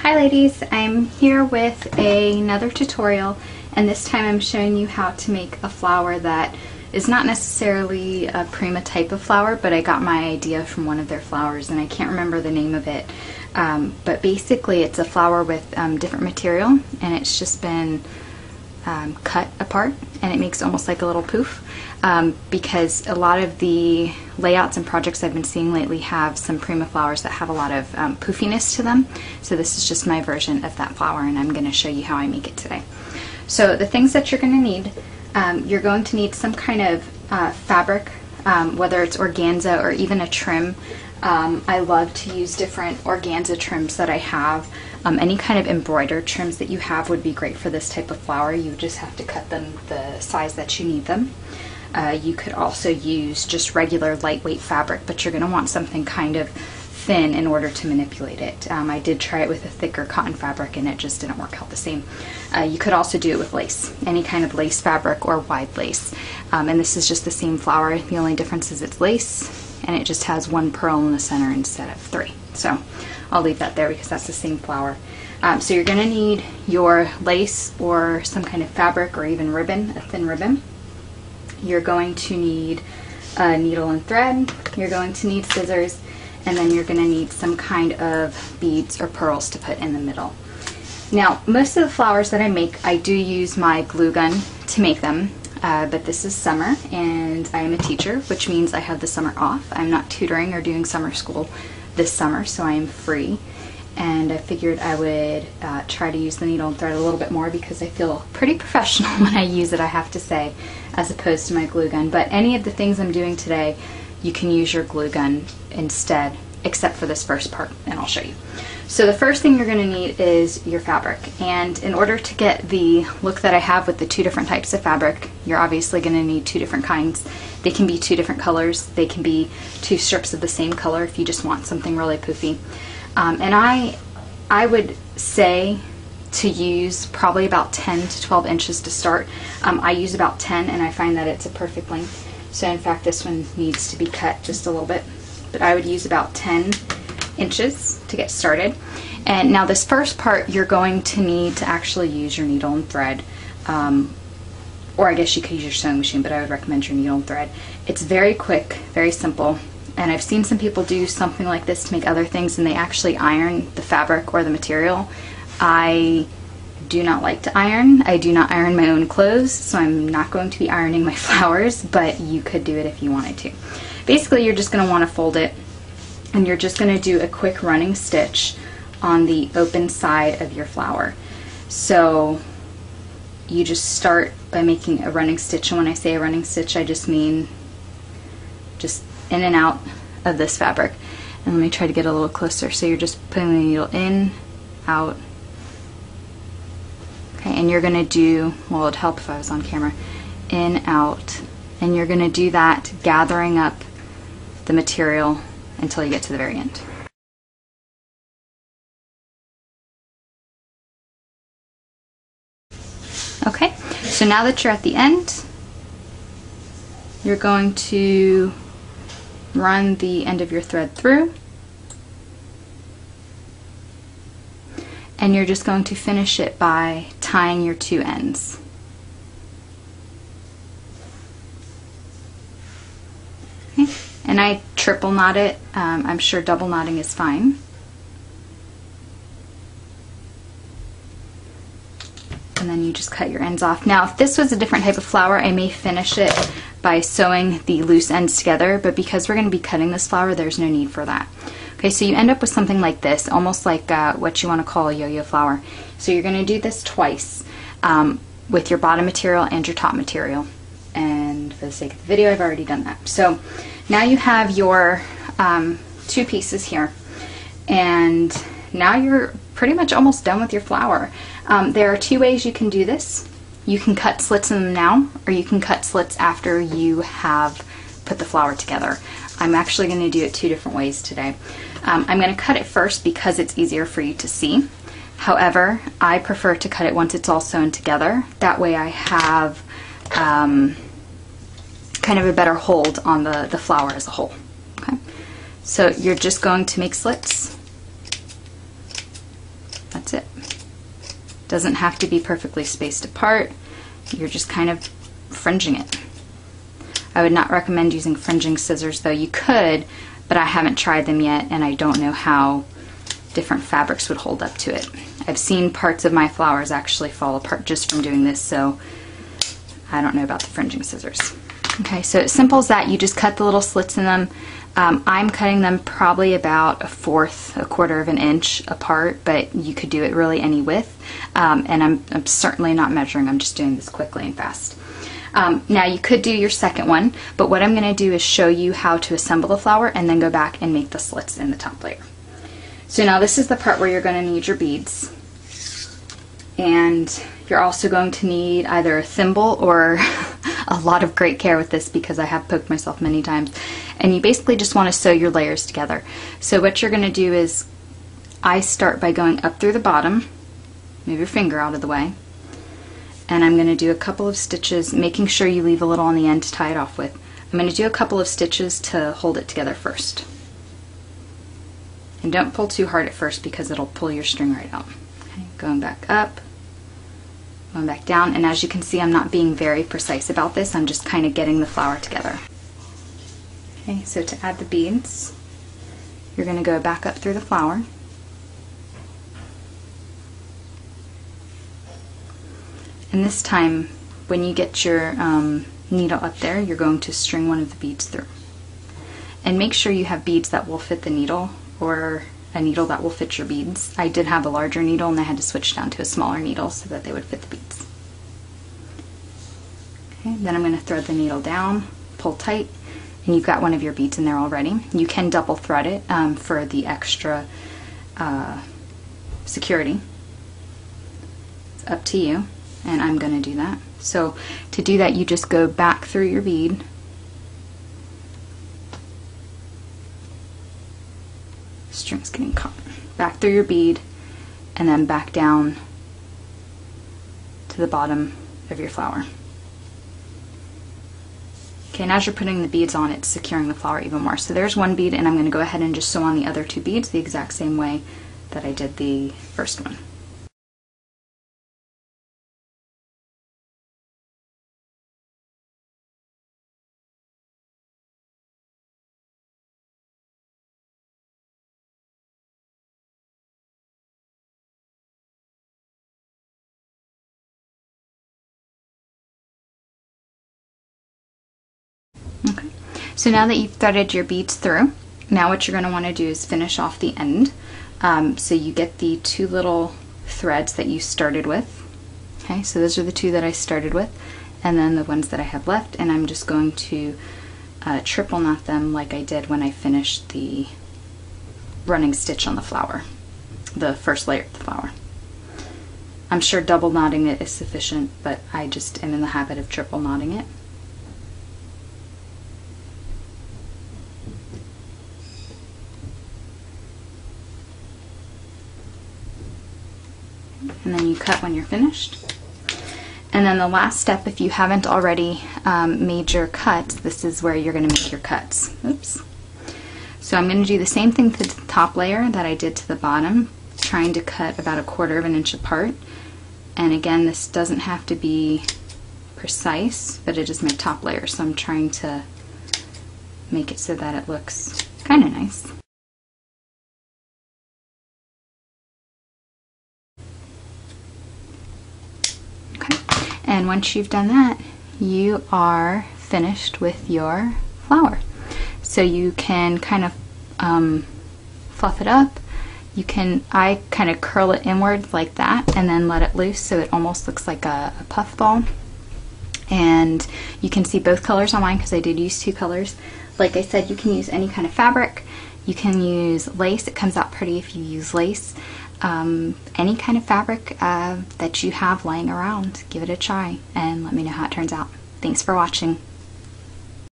Hi ladies, I'm here with another tutorial, and this time I'm showing you how to make a flower that is not necessarily a Prima type of flower, but I got my idea from one of their flowers and I can't remember the name of it. But basically it's a flower with different material, and it's just been cut apart, and it makes almost like a little poof. Because a lot of the layouts and projects I've been seeing lately have some Prima flowers that have a lot of poofiness to them. So this is just my version of that flower, and I'm going to show you how I make it today. So the things that you're going to need, you're going to need some kind of fabric, whether it's organza or even a trim. I love to use different organza trims that I have. Any kind of embroidered trims that you have would be great for this type of flower. You just have to cut them the size that you need them. You could also use just regular lightweight fabric, but you're going to want something kind of thin in order to manipulate it. I did try it with a thicker cotton fabric and it just didn't work out the same. You could also do it with lace, any kind of lace fabric or wide lace. And this is just the same flower. The only difference is it's lace and it just has one pearl in the center instead of 3. So I'll leave that there because that's the same flower. So you're going to need your lace or some kind of fabric or even ribbon, a thin ribbon. You're going to need a needle and thread, you're going to need scissors, and then you're going to need some kind of beads or pearls to put in the middle. Now, most of the flowers that I make, I do use my glue gun to make them, but this is summer and I am a teacher, which means I have the summer off. I'm not tutoring or doing summer school this summer, so I am free. And I figured I would try to use the needle and thread a little bit more because I feel pretty professional when I use it, I have to say, as opposed to my glue gun. But any of the things I'm doing today, you can use your glue gun instead, except for this first part, and I'll show you. So the first thing you're going to need is your fabric, and in order to get the look that I have with the 2 different types of fabric, you're obviously going to need 2 different kinds. They can be 2 different colors, they can be 2 strips of the same color if you just want something really poofy. And I would say to use probably about 10 to 12 inches to start. I use about 10 and I find that it's a perfect length. So in fact this one needs to be cut just a little bit. But I would use about 10 inches to get started. And now this first part you're going to need to actually use your needle and thread. Or I guess you could use your sewing machine, but I would recommend your needle and thread. It's very quick, very simple. And I've seen some people do something like this to make other things, and they actually iron the fabric or the material. I do not like to iron. I do not iron my own clothes, so I'm not going to be ironing my flowers, but you could do it if you wanted to. Basically, you're just going to want to fold it, and you're just going to do a quick running stitch on the open side of your flower. So you just start by making a running stitch, and when I say a running stitch, I just mean just in and out of this fabric. And let me try to get a little closer. So you're just putting the needle in, out. Okay, and you're gonna do, well, it'd help if I was on camera, in, out. And you're gonna do that, gathering up the material until you get to the very end. Okay, so now that you're at the end, you're going to run the end of your thread through, and you're just going to finish it by tying your 2 ends. Okay. And I triple knot it. I'm sure double knotting is fine. And then you just cut your ends off. Now if this was a different type of flower, I may finish it by sewing the loose ends together, but because we're going to be cutting this flower, there's no need for that. Okay, so you end up with something like this, almost like what you want to call a yo-yo flower. So you're going to do this twice with your bottom material and your top material. And for the sake of the video, I've already done that. So now you have your 2 pieces here, and now you're pretty much almost done with your flower. There are 2 ways you can do this. You can cut slits in them now, or you can cut slits after you have put the flower together. I'm actually going to do it 2 different ways today. I'm going to cut it first because it's easier for you to see. However, I prefer to cut it once it's all sewn together. That way I have kind of a better hold on the flower as a whole. Okay, so you're just going to make slits That's it. Doesn't have to be perfectly spaced apart. You're just kind of fringing it. I would not recommend using fringing scissors, though. You could, but I haven't tried them yet, and I don't know how different fabrics would hold up to it. I've seen parts of my flowers actually fall apart just from doing this, so I don't know about the fringing scissors. Okay, so it's simple as that. You just cut the little slits in them. I'm cutting them probably about a quarter of an inch apart, but you could do it really any width. And I'm certainly not measuring, I'm just doing this quickly and fast. Now you could do your second one, but what I'm going to do is show you how to assemble the flower and then go back and make the slits in the top layer. So now this is the part where you're going to need your beads, and you're also going to need either a thimble or a lot of great care with this because I have poked myself many times, and you basically just want to sew your layers together. So what you're going to do is, I start by going up through the bottom, move your finger out of the way, and I'm going to do a couple of stitches, making sure you leave a little on the end to tie it off with. I'm going to do a couple of stitches to hold it together first. And don't pull too hard at first because it'll pull your string right out. Okay, going back up, going back down, and as you can see I'm not being very precise about this, I'm just kind of getting the flower together. Okay, so to add the beads, you're going to go back up through the flower. And this time, when you get your needle up there, you're going to string one of the beads through. And make sure you have beads that will fit the needle, or a needle that will fit your beads. I did have a larger needle and I had to switch down to a smaller needle so that they would fit the beads. Okay, then I'm going to thread the needle down, pull tight, and you've got one of your beads in there already. You can double thread it for the extra security. It's up to you, and I'm going to do that. So to do that, you just go back through your bead, string's getting caught, back through your bead, and then back down to the bottom of your flower. Okay, and as you're putting the beads on, it's securing the flower even more. So there's one bead, and I'm going to go ahead and just sew on the other two beads the exact same way that I did the first one. Okay, so now that you've threaded your beads through, now what you're going to want to do is finish off the end. So you get the two little threads that you started with. Okay, so those are the two that I started with, and then the ones that I have left, and I'm just going to triple knot them like I did when I finished the running stitch on the flower, the first layer of the flower. I'm sure double knotting it is sufficient, but I just am in the habit of triple knotting it. And then you cut when you're finished. And then the last step, if you haven't already made your cuts, this is where you're going to make your cuts. Oops. So I'm going to do the same thing to the top layer that I did to the bottom, trying to cut about a quarter of an inch apart. And again, this doesn't have to be precise, but it is my top layer, so I'm trying to make it so that it looks kind of nice. Okay, and once you've done that, you are finished with your flower. So you can kind of fluff it up. You can, I kind of curl it inwards like that and then let it loose so it almost looks like a puff ball. And you can see both colors on mine because I did use two colors. Like I said, you can use any kind of fabric. You can use lace. It comes out pretty if you use lace. Any kind of fabric that you have laying around. Give it a try and let me know how it turns out. Thanks for watching.